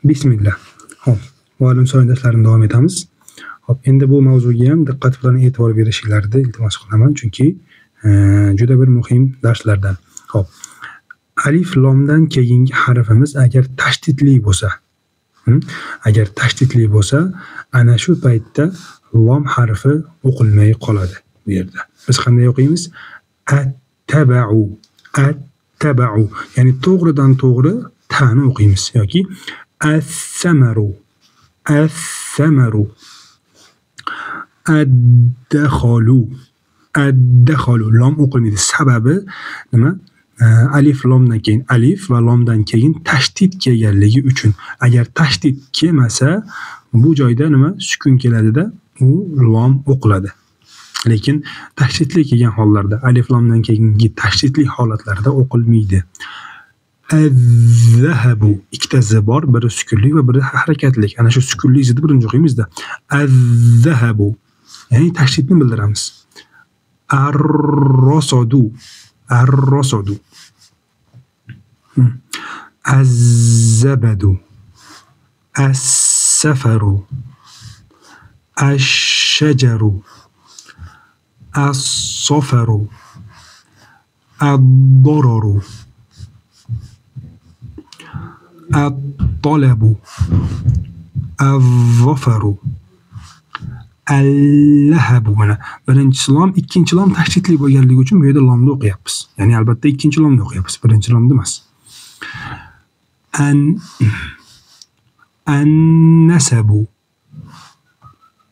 Bismillah. Hop, muallim sonli darslarini davom etamiz. Hop, endi bu mavzuga ham diqqat bilan e'tibor berishingizni iltimos qilaman, chunki juda bir muhim darslardan. Hop. Alif lomdan keyingi harfimiz agar tashdidli bo'lsa, ana shu paytda lom harfi o'qilmay qoladi bu yerda. Biz qanday o'qiymiz? Attaba'u, attaba'u. Ya'ni to'g'ridan to'g'ri ta'ni o'qiymiz yoki as-samaru, as-samaru. Ad-dakhalu, ad-dakhalu. Lom o'qilmaydi. Sababi nima? Alif lomdan keyin, alif va lomdan keyin tashdid kelganligi uchun. Agar tashdid kelmasa, bu joyda nima? Sukun keladida, u lom o'qiladi. Lekin tashdidli kelgan hollarda, alif lomdan keyingi tashdidli holatlarda o'qilmaydi. Az-zahabu. Ikkita z bor, biri sukunli va biri harakatli. Ana shu sukunli zni birinchi o'qiymizda. Az-zahabu. Ya'ni tashdidni bildiramiz. Ar-rasadu, ar-rasadu. Az-zabadu, as-safaru, ash-shajaru, as-safaru, ad-dararu, at-talabu, az-zafaru, al-lahabu. Mana birinchi lom, ikkinchi lom tashdidli bo'lganligi uchun bu yerda lomni o'qiyapmiz. Ya'ni albatta ikkinchi lomni o'qiyapmiz, birinchi lomni emas. An-nasabu,